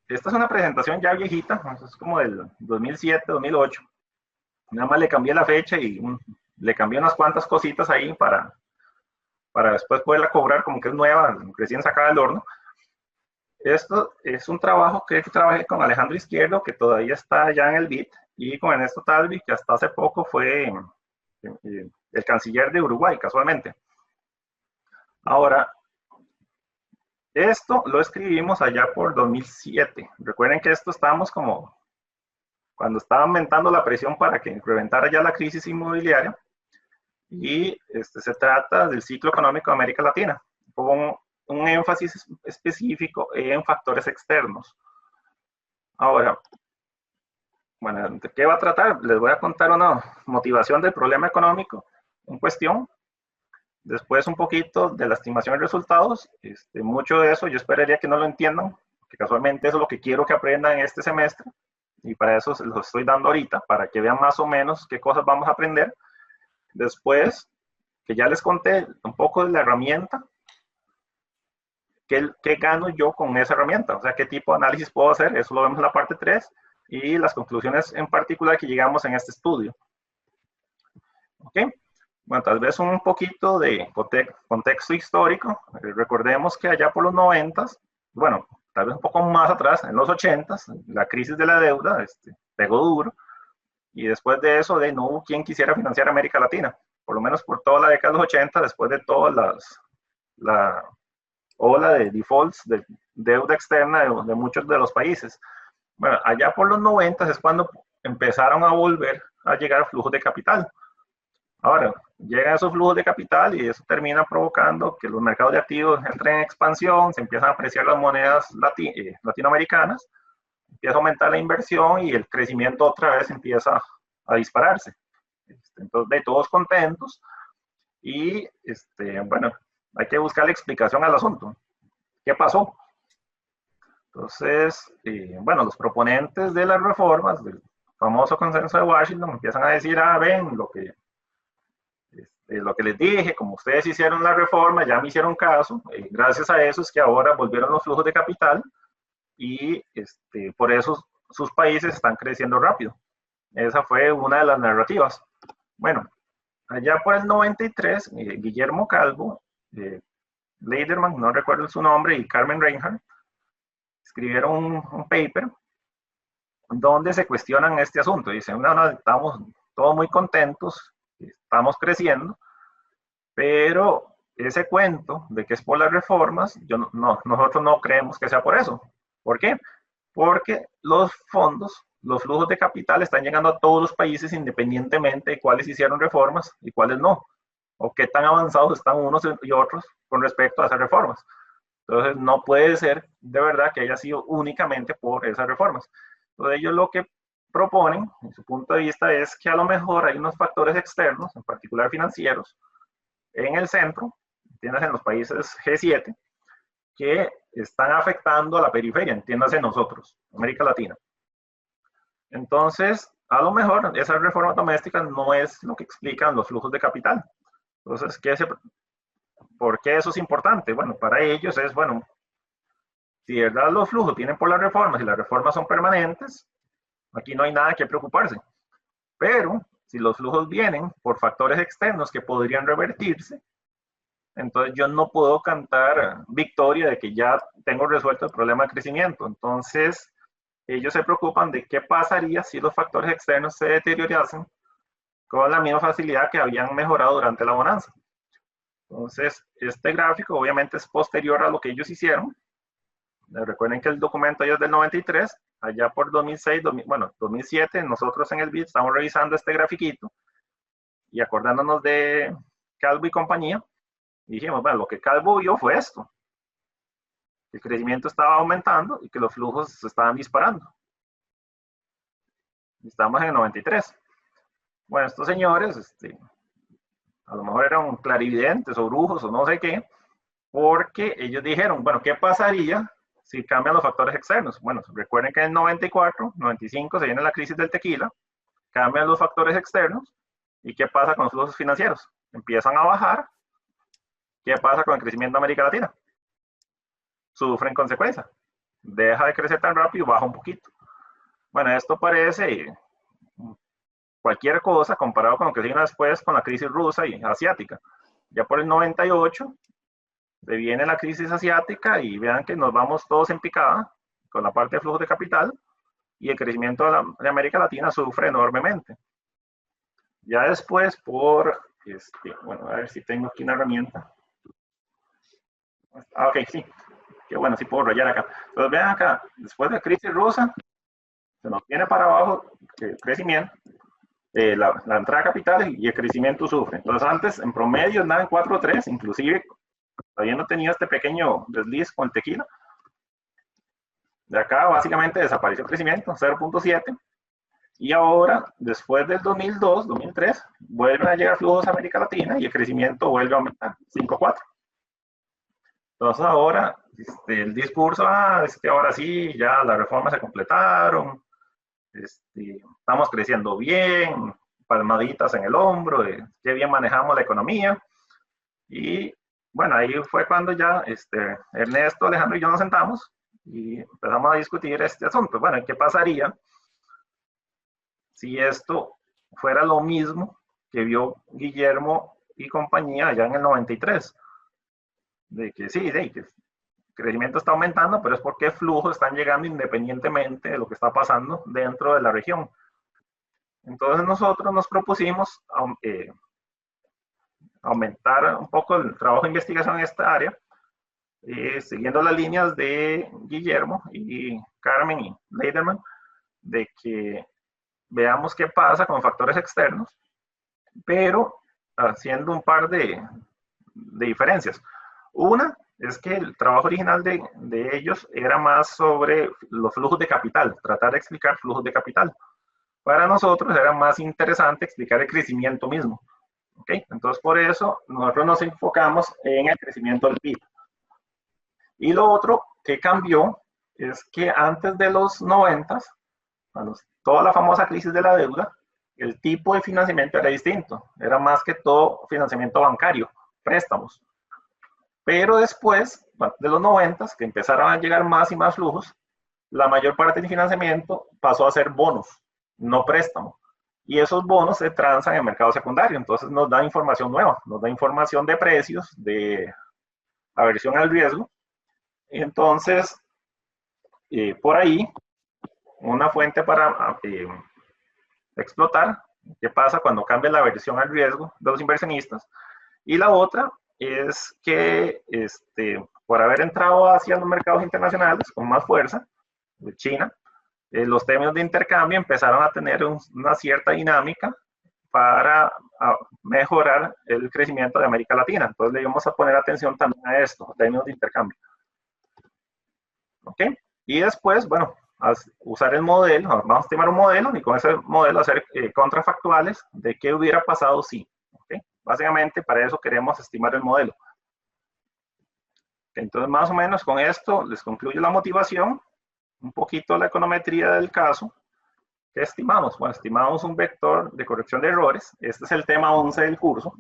esta es una presentación ya viejita, es como del 2007, 2008. Nada más le cambié la fecha y le cambié unas cuantas cositas ahí para después poderla cobrar como que es nueva, recién sacada del horno. Esto es un trabajo que trabajé con Alejandro Izquierdo, que todavía está ya en el BID, y con Ernesto Talvi, que hasta hace poco fue el canciller de Uruguay, casualmente. Ahora, esto lo escribimos allá por 2007. Recuerden que esto estábamos como cuando estaba aumentando la presión para que incrementara ya la crisis inmobiliaria, y se trata del ciclo económico de América Latina, con un énfasis específico en factores externos. Ahora, bueno, ¿de qué va a tratar? Les voy a contar una motivación del problema económico en cuestión, después un poquito de la estimación de resultados. Mucho de eso yo esperaría que no lo entiendan, que casualmente eso es lo que quiero que aprendan en este semestre, y para eso se los estoy dando ahorita, para que vean más o menos qué cosas vamos a aprender. Después, que ya les conté un poco de la herramienta, ¿qué gano yo con esa herramienta? O sea, ¿qué tipo de análisis puedo hacer? Eso lo vemos en la parte 3 y las conclusiones en particular que llegamos en este estudio. ¿Ok? Bueno, tal vez un poquito de contexto histórico. Recordemos que allá por los 90, bueno, tal vez un poco más atrás, en los 80, la crisis de la deuda pegó duro, y después de eso no hubo quien quisiera financiar América Latina, por lo menos por toda la década de los 80, después de toda la ola de defaults, de deuda externa de muchos de los países. Bueno, allá por los 90 es cuando empezaron a volver a llegar flujos de capital. Ahora, llegan esos flujos de capital y eso termina provocando que los mercados de activos entren en expansión, se empiezan a apreciar las monedas latinoamericanas, empieza a aumentar la inversión y el crecimiento otra vez empieza a dispararse. Entonces, de todos contentos, y bueno, hay que buscar la explicación al asunto. ¿Qué pasó? Entonces, bueno, los proponentes de las reformas, del famoso consenso de Washington, empiezan a decir, ven, lo que les dije, como ustedes hicieron la reforma, ya me hicieron caso, gracias a eso es que ahora volvieron los flujos de capital, y por eso sus países están creciendo rápido. Esa fue una de las narrativas. Bueno, allá por el 93, Guillermo Calvo, Lederman, no recuerdo su nombre, y Carmen Reinhardt escribieron un paper donde se cuestionan este asunto. Dicen, no, estamos todos muy contentos, estamos creciendo, pero ese cuento de que es por las reformas, nosotros no creemos que sea por eso. ¿Por qué? Porque los fondos, los flujos de capital están llegando a todos los países independientemente de cuáles hicieron reformas y cuáles no, o qué tan avanzados están unos y otros con respecto a esas reformas. Entonces, no puede ser de verdad que haya sido únicamente por esas reformas. Entonces, ellos lo que proponen, en su punto de vista, es que a lo mejor hay unos factores externos, en particular financieros, en el centro, entiéndase en los países G7, que están afectando a la periferia, entiéndase nosotros, América Latina. Entonces, a lo mejor esas reformas domésticas no es lo que explican los flujos de capital. Entonces, ¿por qué eso es importante? Bueno, para ellos es, bueno, si de verdad los flujos vienen por las reformas y las reformas son permanentes, aquí no hay nada que preocuparse. Pero si los flujos vienen por factores externos que podrían revertirse, entonces yo no puedo cantar victoria de que ya tengo resuelto el problema de crecimiento. Entonces, ellos se preocupan de qué pasaría si los factores externos se deteriorasen con la misma facilidad que habían mejorado durante la bonanza. Entonces, este gráfico obviamente es posterior a lo que ellos hicieron. Recuerden que el documento ya es del 93, allá por 2006, 2007, nosotros en el BID estamos revisando este grafiquito y acordándonos de Calvo y compañía, y dijimos, bueno, lo que Calvo vio fue esto. El crecimiento estaba aumentando y que los flujos se estaban disparando. Estamos en el 93. Bueno, estos señores, a lo mejor eran clarividentes o brujos o no sé qué, porque ellos dijeron, bueno, ¿qué pasaría si cambian los factores externos? Bueno, recuerden que en el 94, 95 se viene la crisis del tequila, cambian los factores externos, ¿y qué pasa con los flujos financieros? Empiezan a bajar. ¿Qué pasa con el crecimiento de América Latina? Sufren consecuencias. deja de crecer tan rápido y baja un poquito. Bueno, esto parece cualquier cosa comparado con lo que vino después con la crisis rusa y asiática. Ya por el 98 se viene la crisis asiática y vean que nos vamos todos en picada con la parte de flujo de capital y el crecimiento de América Latina sufre enormemente. Ya después por, bueno, a ver si tengo aquí una herramienta. Ah, ok, sí. Qué bueno, sí puedo rayar acá. Entonces vean acá, después de la crisis rusa, se nos viene para abajo el crecimiento, la entrada de capitales y el crecimiento sufre. Entonces antes en promedio andaba en 4.3, inclusive habiendo tenido este pequeño desliz con el tequila. De acá básicamente desapareció el crecimiento, 0.7. Y ahora, después del 2002, 2003, vuelven a llegar flujos a América Latina y el crecimiento vuelve a aumentar, 5.4. Entonces ahora el discurso, ahora sí, ya las reformas se completaron, estamos creciendo bien, palmaditas en el hombro, qué bien manejamos la economía. Y bueno, ahí fue cuando ya Ernesto, Alejandro y yo nos sentamos y empezamos a discutir este asunto. Bueno, ¿qué pasaría si esto fuera lo mismo que vio Guillermo y compañía allá en el 93? De que sí, que el crecimiento está aumentando, pero es porque flujos están llegando independientemente de lo que está pasando dentro de la región. Entonces nosotros nos propusimos aumentar un poco el trabajo de investigación en esta área, siguiendo las líneas de Guillermo y Carmen y Leiderman, de que veamos qué pasa con factores externos, pero haciendo un par de diferencias. Una es que el trabajo original de ellos era más sobre los flujos de capital, tratar de explicar flujos de capital. Para nosotros era más interesante explicar el crecimiento mismo. ¿Okay? Entonces, por eso nosotros nos enfocamos en el crecimiento del PIB. Y lo otro que cambió es que antes de los 90, toda la famosa crisis de la deuda, el tipo de financiamiento era distinto. Era más que todo financiamiento bancario, préstamos. Pero después de los 90, que empezaron a llegar más y más flujos, la mayor parte del financiamiento pasó a ser bonos, no préstamos. Y esos bonos se transan en el mercado secundario, entonces nos da información nueva, nos da información de precios, de aversión al riesgo. Entonces, por ahí, una fuente para explotar, qué pasa cuando cambia la aversión al riesgo de los inversionistas. Y la otra es que por haber entrado hacia los mercados internacionales con más fuerza, de China, los términos de intercambio empezaron a tener una cierta dinámica para mejorar el crecimiento de América Latina. Entonces le íbamos a poner atención también a esto, términos de intercambio. ¿Ok? Y después, bueno, usar el modelo, vamos a estimar un modelo y con ese modelo hacer contrafactuales de qué hubiera pasado si. ¿Okay? Básicamente para eso queremos estimar el modelo. Entonces más o menos con esto les concluyo la motivación, un poquito la econometría del caso. ¿Qué estimamos? Bueno, estimamos un vector de corrección de errores. Este es el tema 11 del curso.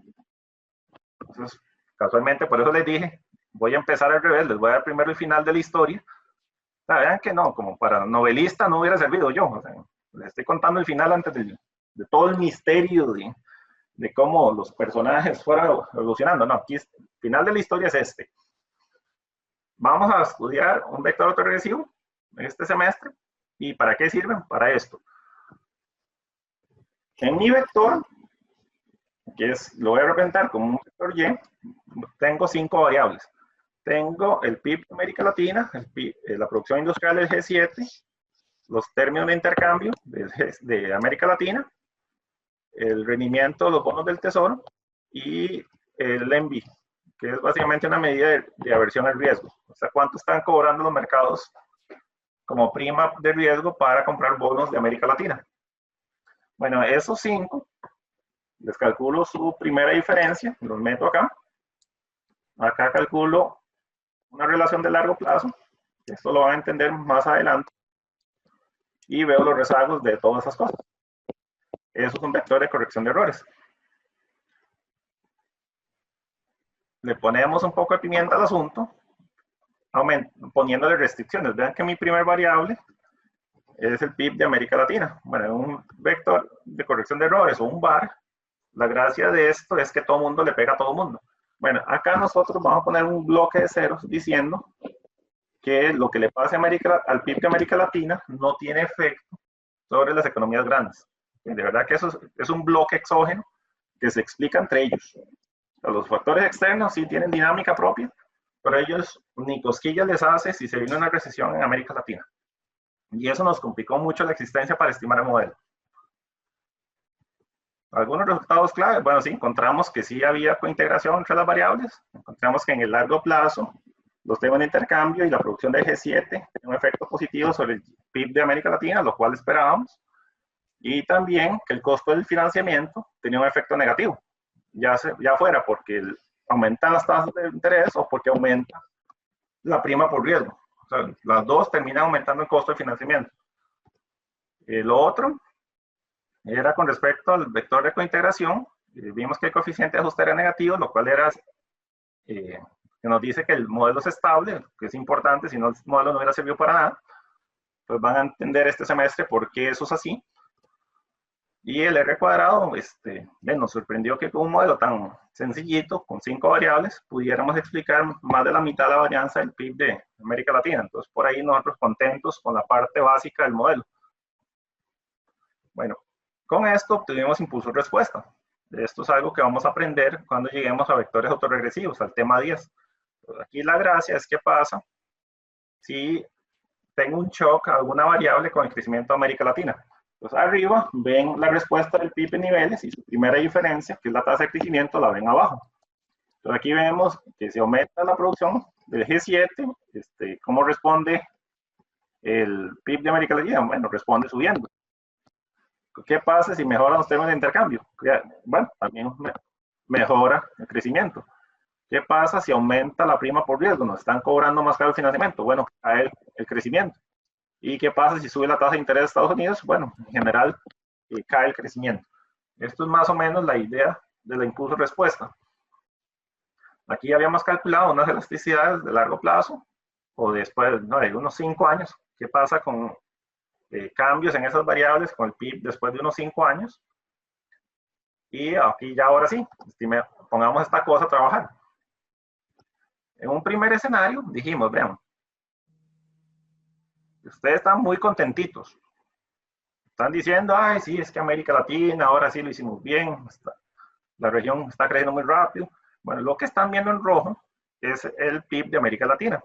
Entonces, casualmente por eso les dije, voy a empezar al revés, les voy a dar primero el final de la historia. O sea, vean que no, como para novelista no hubiera servido yo. O sea, les estoy contando el final antes de todo el misterio de cómo los personajes fueron evolucionando. No, aquí el final de la historia es este. Vamos a estudiar un vector autoregresivo este semestre. ¿Y para qué sirven? Para esto. En mi vector, que lo voy a representar como un vector Y, tengo 5 variables. Tengo el PIB de América Latina, la producción industrial del G7, los términos de intercambio de América Latina, el rendimiento de los bonos del tesoro y el ENVI, que es básicamente una medida de aversión al riesgo. O sea, cuánto están cobrando los mercados como prima de riesgo para comprar bonos de América Latina. Bueno, esos 5, les calculo su primera diferencia, los meto acá. Acá calculo una relación de largo plazo, esto lo van a entender más adelante, y veo los rezagos de todas esas cosas. Eso es un vector de corrección de errores. Le ponemos un poco de pimienta al asunto, poniéndole restricciones. Vean que mi primer variable es el PIB de América Latina. Bueno, un vector de corrección de errores o un VAR, la gracia de esto es que todo el mundo le pega a todo el mundo. Bueno, acá nosotros vamos a poner un bloque de ceros diciendo que lo que le pase al PIB de América Latina no tiene efecto sobre las economías grandes. De verdad que eso es un bloque exógeno que se explica entre ellos. Los factores externos sí tienen dinámica propia, pero ellos ni cosquillas les hace si se viene una recesión en América Latina. Y eso nos complicó mucho la existencia para estimar el modelo. Algunos resultados clave, bueno, sí, encontramos que sí había cointegración entre las variables. Encontramos que en el largo plazo los temas de intercambio y la producción de G7 tienen un efecto positivo sobre el PIB de América Latina, lo cual esperábamos. Y también que el costo del financiamiento tenía un efecto negativo, ya fuera porque aumentan las tasas de interés o porque aumenta la prima por riesgo. O sea, las dos terminan aumentando el costo de financiamiento. Lo otro era con respecto al vector de cointegración. Vimos que el coeficiente de ajuste era negativo, lo cual era que nos dice que el modelo es estable, que es importante, si no el modelo no hubiera servido para nada. Pues van a entender este semestre por qué eso es así. Y el R cuadrado, nos sorprendió que con un modelo tan sencillito, con 5 variables, pudiéramos explicar más de la mitad de la varianza del PIB de América Latina. Entonces, por ahí nosotros contentos con la parte básica del modelo. Bueno, con esto obtuvimos impulso-respuesta. Esto es algo que vamos a aprender cuando lleguemos a vectores autorregresivos, al tema 10. Pues aquí la gracia es que pasa si tengo un shock a alguna variable con el crecimiento de América Latina. Pues arriba ven la respuesta del PIB en niveles y su primera diferencia, que es la tasa de crecimiento, la ven abajo. Entonces aquí vemos que se aumenta la producción del G7. ¿Cómo responde el PIB de América Latina? Bueno, responde subiendo. ¿Qué pasa si mejoran los términos de intercambio? Bueno, también mejora el crecimiento. ¿Qué pasa si aumenta la prima por riesgo? Nos están cobrando más caro el financiamiento. Bueno, cae el crecimiento. ¿Y qué pasa si sube la tasa de interés de Estados Unidos? Bueno, en general, cae el crecimiento. Esto es más o menos la idea de la impulso-respuesta. Aquí habíamos calculado unas elasticidades de largo plazo, o después de unos 5 años. ¿Qué pasa con cambios en esas variables, con el PIB después de unos 5 años? Y aquí ya ahora sí, pongamos esta cosa a trabajar. En un primer escenario dijimos, vean, ustedes están muy contentitos. Están diciendo, ay, sí, es que América Latina, ahora sí lo hicimos bien, la región está creciendo muy rápido. Bueno, lo que están viendo en rojo es el PIB de América Latina.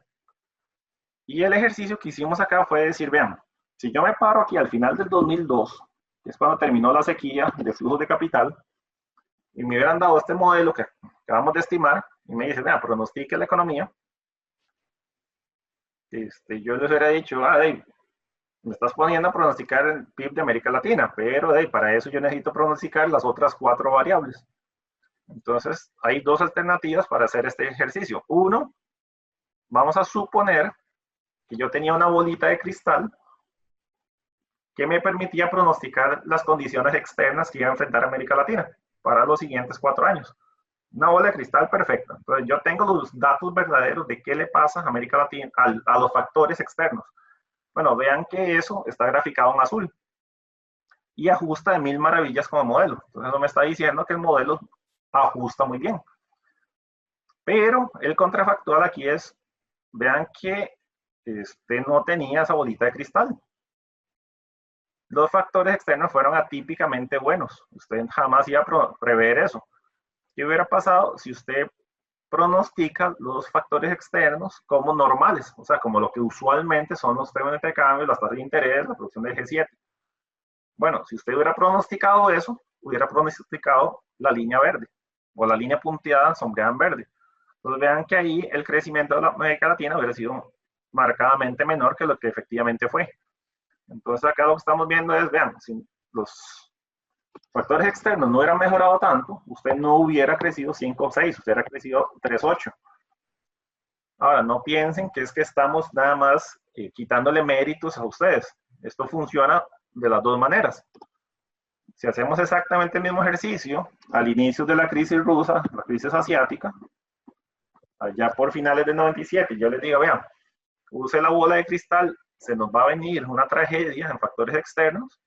Y el ejercicio que hicimos acá fue decir, vean, si yo me paro aquí al final del 2002, que es cuando terminó la sequía de flujos de capital, y me hubieran dado este modelo que acabamos de estimar, y me dicen, vean, pronostique la economía, yo les hubiera dicho, Dave, me estás poniendo a pronosticar el PIB de América Latina, pero para eso yo necesito pronosticar las otras 4 variables. Entonces, hay 2 alternativas para hacer este ejercicio. Uno, vamos a suponer que yo tenía una bolita de cristal que me permitía pronosticar las condiciones externas que iba a enfrentar América Latina para los siguientes 4 años. Una bola de cristal perfecta. Entonces, yo tengo los datos verdaderos de qué le pasa a América Latina, a los factores externos. Bueno, vean que eso está graficado en azul y ajusta de 1000 maravillas como modelo. Entonces, eso me está diciendo que el modelo ajusta muy bien. Pero el contrafactual aquí es, vean que no tenía esa bolita de cristal. Los factores externos fueron atípicamente buenos. Usted jamás iba a prever eso. ¿Qué hubiera pasado si usted pronostica los factores externos como normales? O sea, como lo que usualmente son los temas de intercambio, las tasas de interés, la producción del G7. Bueno, si usted hubiera pronosticado eso, hubiera pronosticado la línea verde o la línea punteada sombreada en verde. Entonces vean que ahí el crecimiento de la América Latina hubiera sido marcadamente menor que lo que efectivamente fue. Entonces acá lo que estamos viendo es, vean, si los factores externos no hubieran mejorado tanto, usted no hubiera crecido 5 o 6, usted hubiera crecido 3 o 8. Ahora, no piensen que es que estamos nada más quitándole méritos a ustedes. Esto funciona de las 2 maneras. Si hacemos exactamente el mismo ejercicio, al inicio de la crisis rusa, la crisis asiática, allá por finales del 97, yo les digo, vean, use la bola de cristal, se nos va a venir una tragedia en factores externos,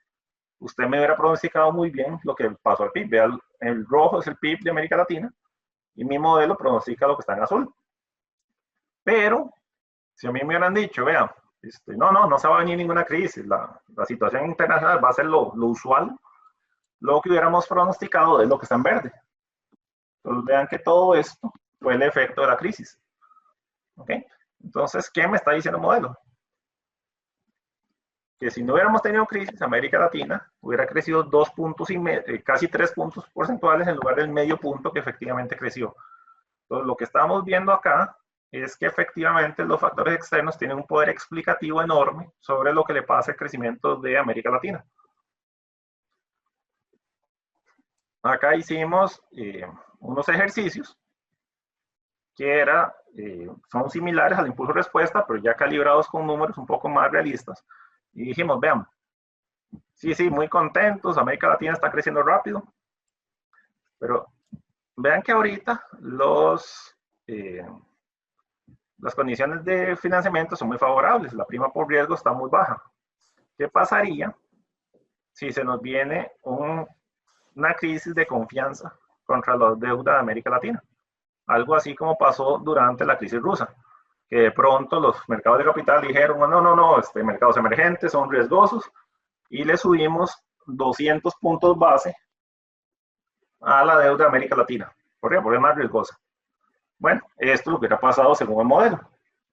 usted me hubiera pronosticado muy bien lo que pasó al PIB. Vea, el rojo es el PIB de América Latina y mi modelo pronostica lo que está en azul. Pero, si a mí me hubieran dicho, vean, no se va a venir ninguna crisis, la situación internacional va a ser lo usual, lo que hubiéramos pronosticado es lo que está en verde. Entonces vean que todo esto fue el efecto de la crisis. ¿Ok? Entonces, ¿qué me está diciendo el modelo? Que si no hubiéramos tenido crisis, América Latina hubiera crecido 2 puntos y casi 3 puntos porcentuales en lugar del medio punto que efectivamente creció. Entonces, lo que estamos viendo acá es que efectivamente los factores externos tienen un poder explicativo enorme sobre lo que le pasa al crecimiento de América Latina. Acá hicimos unos ejercicios que son similares al impulso-respuesta, pero ya calibrados con números un poco más realistas. Y dijimos, vean, sí, muy contentos, América Latina está creciendo rápido, pero vean que ahorita las condiciones de financiamiento son muy favorables, la prima por riesgo está muy baja. ¿Qué pasaría si se nos viene una crisis de confianza contra la deuda de América Latina? Algo así como pasó durante la crisis rusa, que de pronto los mercados de capital dijeron, no, mercados emergentes son riesgosos, y le subimos 200 puntos base a la deuda de América Latina. ¿Por qué? Porque es más riesgosa. Bueno, esto es lo que ha pasado según el modelo.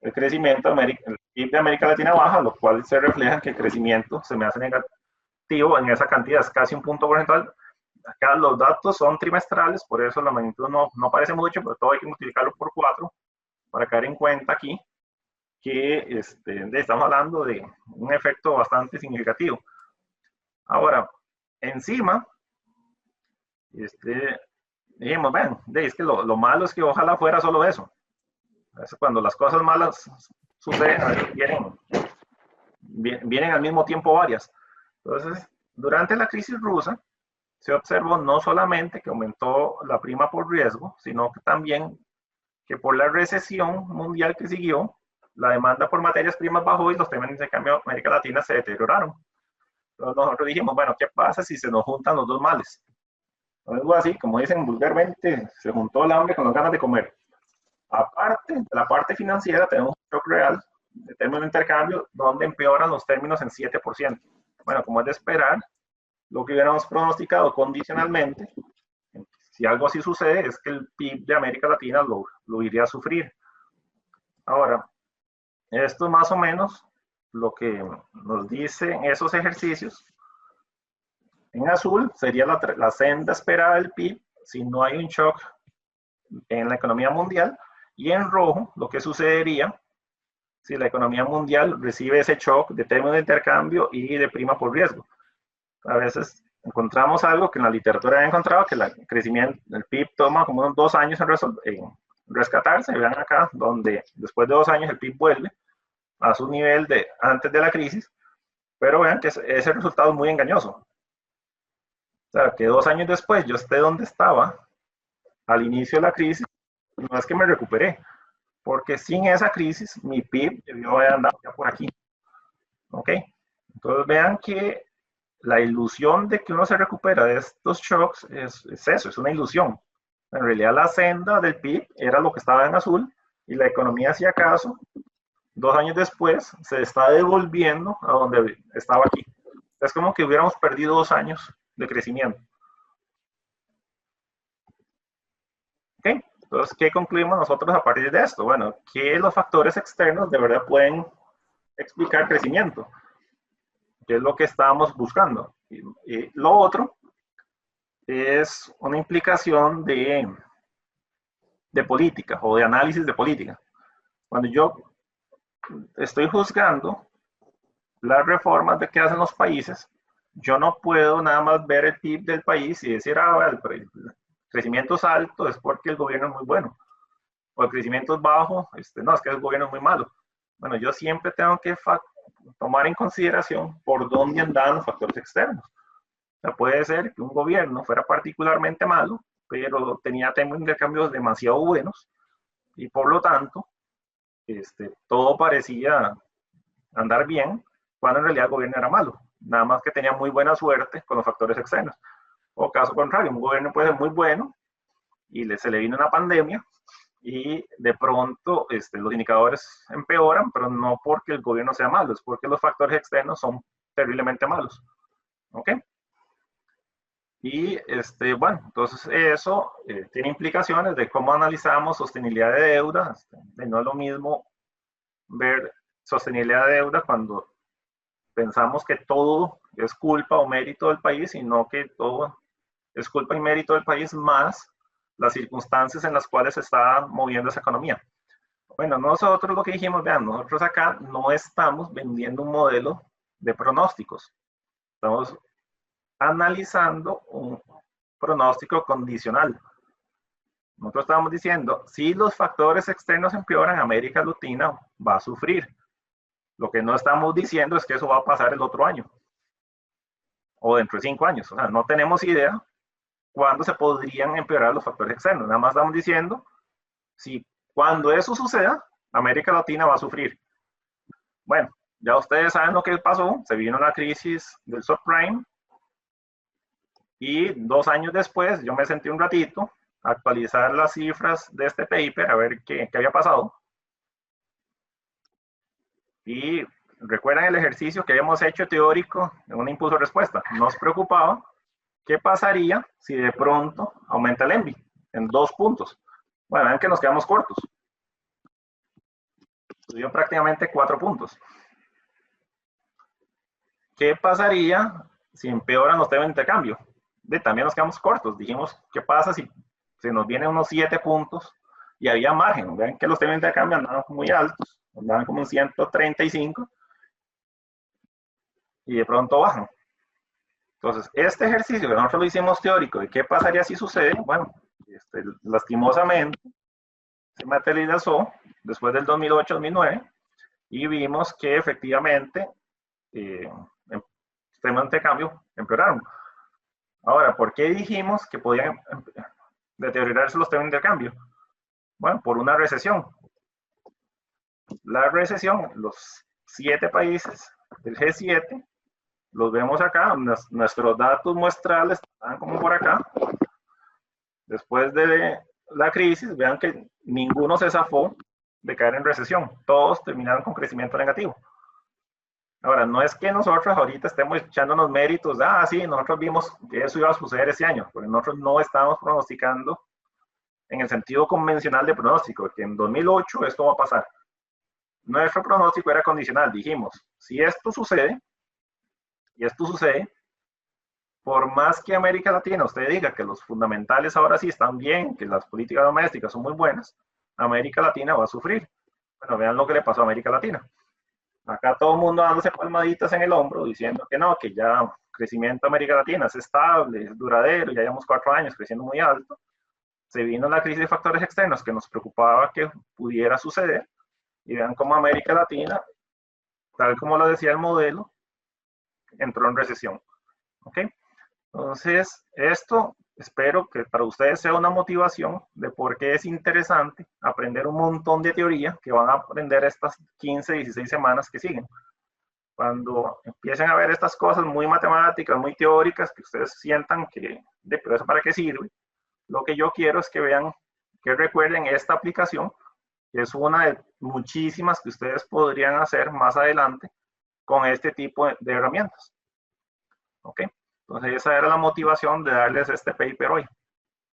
El crecimiento el PIB de América Latina baja, lo cual se refleja en que el crecimiento se me hace negativo en esa cantidad, es casi un punto porcentual. Acá los datos son trimestrales, por eso la magnitud no parece mucho, pero todo hay que multiplicarlo por 4 para caer en cuenta aquí que estamos hablando de un efecto bastante significativo. Ahora, encima, dijimos, bueno, es que lo malo es que ojalá fuera solo eso. Cuando las cosas malas suceden, vienen al mismo tiempo varias. Entonces, durante la crisis rusa, se observó no solamente que aumentó la prima por riesgo, sino que también que por la recesión mundial que siguió, la demanda por materias primas bajó y los términos de cambio de América Latina se deterioraron. Entonces nosotros dijimos, bueno, ¿qué pasa si se nos juntan los dos males? Algo así, como dicen vulgarmente, se juntó el hambre con las ganas de comer. Aparte de la parte financiera, tenemos un shock real de términos de intercambio donde empeoran los términos en 7%. Bueno, como es de esperar, lo que hubiéramos pronosticado condicionalmente, si algo así sucede, es que el PIB de América Latina lo iría a sufrir. Ahora, esto es más o menos lo que nos dicen esos ejercicios. En azul sería la senda esperada del PIB si no hay un shock en la economía mundial, y en rojo lo que sucedería si la economía mundial recibe ese shock de términos de intercambio y de prima por riesgo. A veces encontramos algo que en la literatura he encontrado, que el crecimiento del PIB toma como unos 2 años en rescatarse. Vean acá, donde después de 2 años el PIB vuelve a su nivel de antes de la crisis, pero vean que ese resultado es muy engañoso. O sea, que 2 años después yo esté donde estaba al inicio de la crisis, no es que me recuperé, porque sin esa crisis mi PIB debió haber andado ya por aquí. ¿Ok? Entonces vean que la ilusión de que uno se recupera de estos shocks es eso, es una ilusión. En realidad la senda del PIB era lo que estaba en azul y la economía, si acaso, 2 años después se está devolviendo a donde estaba aquí. Es como que hubiéramos perdido 2 años de crecimiento. ¿Ok? Entonces, ¿qué concluimos nosotros a partir de esto? Bueno, que los factores externos de verdad pueden explicar crecimiento, que es lo que estábamos buscando. Y lo otro es una implicación de política o de análisis de política. Cuando yo estoy juzgando las reformas de que hacen los países, yo no puedo nada más ver el PIB del país y decir, el crecimiento es alto, es porque el gobierno es muy bueno. O el crecimiento es bajo, no, es que el gobierno es muy malo. Bueno, yo siempre tengo que tomar en consideración por dónde andan los factores externos. O sea, puede ser que un gobierno fuera particularmente malo, pero tenía términos de cambio demasiado buenos y por lo tanto todo parecía andar bien, cuando en realidad el gobierno era malo. Nada más que tenía muy buena suerte con los factores externos. O caso contrario, un gobierno puede ser muy bueno y se le vino una pandemia y de pronto los indicadores empeoran, pero no porque el gobierno sea malo, es porque los factores externos son terriblemente malos. ¿Ok? Y bueno, entonces eso tiene implicaciones de cómo analizamos sostenibilidad de deuda. No es lo mismo ver sostenibilidad de deuda cuando pensamos que todo es culpa o mérito del país, sino que todo es culpa y mérito del país más las circunstancias en las cuales se está moviendo esa economía. Bueno, nosotros lo que dijimos, vean, nosotros acá no estamos vendiendo un modelo de pronósticos. Estamos analizando un pronóstico condicional. Nosotros estamos diciendo, si los factores externos empeoran, América Latina va a sufrir. Lo que no estamos diciendo es que eso va a pasar el otro año o dentro de 5 años. O sea, no tenemos idea cuándo se podrían empeorar los factores externos. Nada más estamos diciendo, si cuando eso suceda, América Latina va a sufrir. Bueno, ya ustedes saben lo que pasó. Se vino la crisis del subprime y 2 años después yo me senté un ratito a actualizar las cifras de este paper a ver qué había pasado. Y recuerdan el ejercicio que habíamos hecho teórico de un impulso-respuesta. Nos preocupaba qué pasaría si de pronto aumenta el ENVI en 2 puntos. Bueno, ven que nos quedamos cortos. Subió prácticamente 4 puntos. ¿Qué pasaría si empeoran los temas de intercambio? También nos quedamos cortos. Dijimos, ¿qué pasa si se nos vienen unos 7 puntos y había margen? Ven que los temas de intercambio andaban muy altos, andaban como en 135 y de pronto bajan. Entonces, este ejercicio que nosotros lo hicimos teórico de qué pasaría si sucede, bueno, lastimosamente se materializó después del 2008-2009 y vimos que efectivamente los temas de intercambio empeoraron. Ahora, ¿por qué dijimos que podían deteriorarse los temas de intercambio? Bueno, por una recesión. La recesión, los 7 países del G7, los vemos acá, nuestros datos muestrales están como por acá. Después de la crisis, vean que ninguno se zafó de caer en recesión. Todos terminaron con crecimiento negativo. Ahora, no es que nosotros ahorita estemos echándonos méritos, sí, nosotros vimos que eso iba a suceder ese año, porque nosotros no estamos pronosticando en el sentido convencional de pronóstico, que en 2008 esto va a pasar. Nuestro pronóstico era condicional, dijimos, si esto sucede, y esto sucede, por más que América Latina usted diga que los fundamentales ahora sí están bien, que las políticas domésticas son muy buenas, América Latina va a sufrir. Bueno, vean lo que le pasó a América Latina. Acá todo el mundo dándose palmaditas en el hombro, diciendo que no, que ya crecimiento de América Latina es estable, es duradero, ya llevamos 4 años creciendo muy alto. Se vino la crisis de factores externos que nos preocupaba que pudiera suceder, y vean cómo América Latina, tal como lo decía el modelo, entró en recesión. ¿Ok? Entonces, esto espero que para ustedes sea una motivación de por qué es interesante aprender un montón de teoría que van a aprender estas 15, 16 semanas que siguen. Cuando empiecen a ver estas cosas muy matemáticas, muy teóricas, que ustedes sientan que, pero eso para qué sirve, lo que yo quiero es que vean, que recuerden esta aplicación, que es una de muchísimas que ustedes podrían hacer más adelante con este tipo de herramientas. ¿Ok? Entonces esa era la motivación de darles este paper hoy.